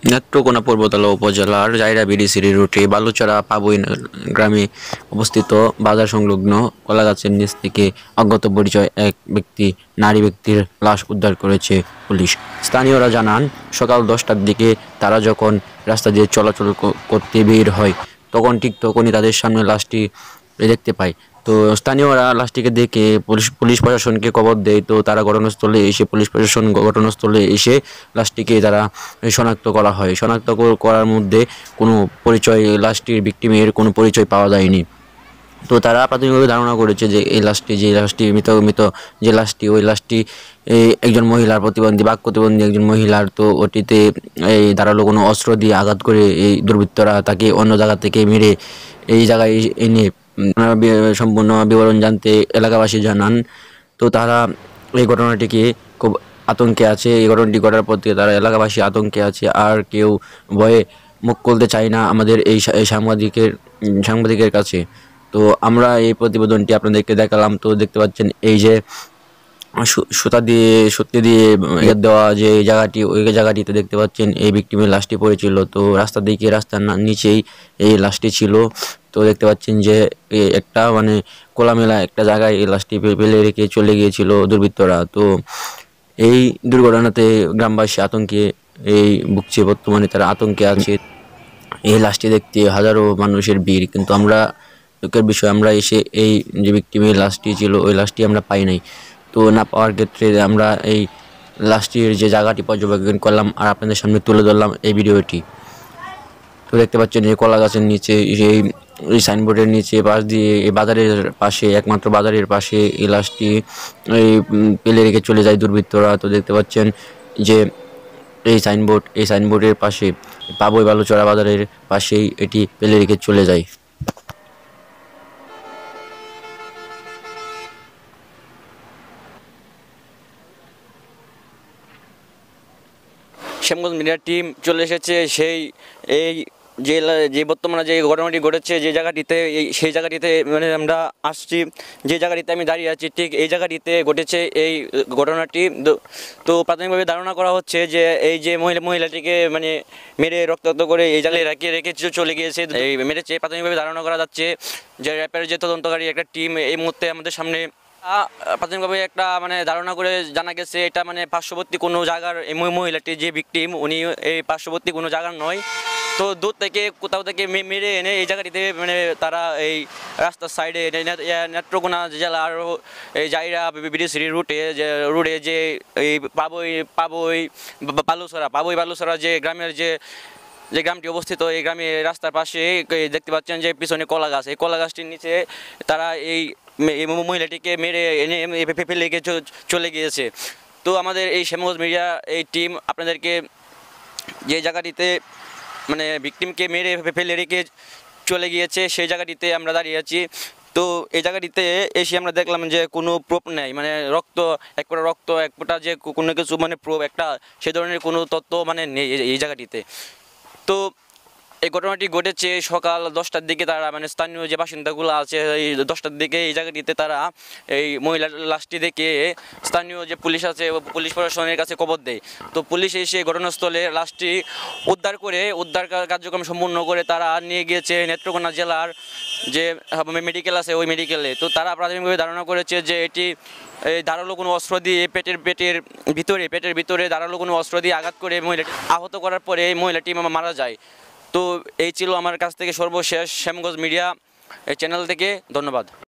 নেত্রকোনা পূর্বতলা উপজেলার জাইরা বিডিসিরি রুটে বালুচরা পাবই গ্রামে অবস্থিত বাজার সংলগ্ন কলাগাছের নিচ থেকে অজ্ঞাত পরিচয় এক নারী ব্যক্তির লাশ উদ্ধার করেছে পুলিশ। স্থানীয়রা জানান, সকাল 10টার দিকে তারা যখন রাস্তা দিয়ে চলাচল করতে বের হয় ঠিক তখনই তাদের সামনে লাশটি দেখতে পায়। তো স্থানীয়রা লাশটিকে দেখে পুলিশ প্রশাসনকে খবর দেয়। তো তারা পুলিশ প্রশাসন ঘটনাস্থলে এসে লাশটিকে তারা শনাক্ত করা হয়। শনাক্ত করার মধ্যে কোনো লাশটির ভিকটিমের কোনো পরিচয় পাওয়া যায়নি। তো তারা প্রাথমিকভাবে ধারণা করেছে যে এই লাশটি মৃত যে লাশটি, ওই লাশটি একজন মহিলার বাক প্রতিবন্ধী একজন মহিলার। তো ওটিতে এই ধারালো কোনো অস্ত্র দিয়ে আঘাত করে এই দুর্বৃত্তরা তাকে অন্য জায়গা থেকে মেরে এই জায়গায় এনে সম্পূর্ণ বিবরণ জানতে এলাকাবাসী জানান। তো তারা এই ঘটনাটিকে খুব আতঙ্কে আছে। এই ঘটনাটি ঘটার পর থেকে তারা এলাকাবাসী আতঙ্কে আছে, আর কেউ ভয়ে মুখ খুলতে চায় না আমাদের এই সাংবাদিকের কাছে। তো আমরা এই প্রতিবেদনটি আপনাদেরকে দেখালাম। তো দেখতে পাচ্ছেন এই যে সুতা দিয়ে দেওয়া যে জায়গাটি, ওই জায়গাটিতে দেখতে পাচ্ছেন এই ভিকটিমের লাশটি পড়েছিল। তো রাস্তার নিচেই এই লাশটি ছিল। তো দেখতে পাচ্ছেন যে একটা খোলামেলা একটা জায়গায় এই লাশটি ফেলে রেখে চলে গিয়েছিল দুর্বৃত্তরা। তো এই দুর্ঘটনাতে গ্রামবাসী আতঙ্কে ভুগছে, বর্তমানে তারা আতঙ্কে আছে। এই লাশটি দেখতে হাজারো মানুষের ভিড়, কিন্তু দুঃখের বিষয় আমরা এসে এই যে ভিকটিমের লাশটি ছিল ওই লাশটি আমরা পাই নাই। তো না পাওয়ার ক্ষেত্রে আমরা এই লাশটির যে জায়গাটি পর্যবেক্ষণ করলাম আর আপনাদের সামনে তুলে ধরলাম এই ভিডিওটি। তো দেখতে পাচ্ছেন এই কলা গাছের নিচে এই সাইনবোর্ডের নিচে পাশ দিয়ে এই একমাত্র বাজারের পাশে এই লাশটি ফেলে রেখে চলে যায় দুর্বৃত্তরা। তো দেখতে পাচ্ছেন যে এই সাইনবোর্ডের পাশে পাবই বালুচরা বাজারের পাশেই এটি ফেলে রেখে চলে যায়। শ্যামগঞ্জ মিডিয়া টিম চলে এসেছে এই যে বর্তমানে যে ঘটনাটি ঘটেছে যে জায়গাটিতে, সেই জায়গাটিতে আমরা আসছি। যে জায়গাটিতে আমি দাঁড়িয়ে আছি ঠিক এই জায়গাটিতে ঘটেছে এই ঘটনাটি। তো প্রাথমিকভাবে ধারণা করা হচ্ছে যে এই যে মহিলাটিকে মেরে রক্তাক্ত করে এই জায়গায় রেখে চলে গিয়েছে, এই মেরেছে। প্রাথমিকভাবে ধারণা করা যাচ্ছে যে র্যাবের যে তদন্তকারী একটা টিম এই মুহূর্তে আমাদের সামনে প্রাথমিকভাবে একটা ধারণা করে জানা গেছে এটা পার্শ্ববর্তী কোনো জায়গার এই মহিলাটি যে ভিকটিম উনি এই পার্শ্ববর্তী কোনো জায়গার নয়। তো দূর থেকে কোথাও থেকে মেরে এনে এই জায়গাটিতে তারা এই রাস্তার সাইডে নেত্রকোনা জেলার এই জাইরা বিডিসিরি রুটে যে এই পাবই বালুচরা যে গ্রামের যে গ্রামটি অবস্থিত, এই গ্রামের রাস্তার পাশে দেখতে পাচ্ছেন যে পিছনে কলা গাছ, এই কলা গাছটির নিচে তারা এই মহিলাটিকে মেরে এনে ফেলে চলে গিয়েছে। তো আমাদের এই শ্যামগঞ্জ মিডিয়া এই টিম আপনাদেরকে যে জায়গাটিতে ভিকটিমকে মেরে ফেলে রেখে চলে গিয়েছে সেই জায়গাটিতে আমরা দাঁড়িয়ে আছি। তো এই জায়গাটিতে এসে আমরা দেখলাম যে কোনো প্রুফ নেই, রক্ত এক ফোঁটা যে কোনো কিছু প্রুফ একটা সে ধরনের কোনো তথ্য নেই এই জায়গাটিতে। তো এই ঘটনাটি ঘটেছে সকাল 10টার দিকে। তারা স্থানীয় যে বাসিন্দাগুলো আছে এই 10টার দিকে এই জায়গাটিতে তারা এই মহিলার লাশটি দেখে স্থানীয় যে পুলিশ আছে পুলিশ প্রশাসনের কাছে খবর দেয়। তো পুলিশ এসে ঘটনাস্থলে লাশটি উদ্ধার কার্যক্রম সম্পূর্ণ করে তারা নিয়ে গিয়েছে নেত্রকোনা জেলার যে মেডিকেল আছে ওই মেডিকেলে। তো তারা প্রাথমিকভাবে ধারণা করেছে যে এটি এই ধারালো কোনো অস্ত্র দিয়ে পেটের ভিতরে ধারালো কোনো অস্ত্র দিয়ে আঘাত করে মহিলাটি আহত করার পরে এই মহিলাটি মারা যায়। তো এই ছিল আমার কাছ থেকে সর্বশেষ শ্যামগঞ্জ মিডিয়া এই চ্যানেল থেকে। ধন্যবাদ।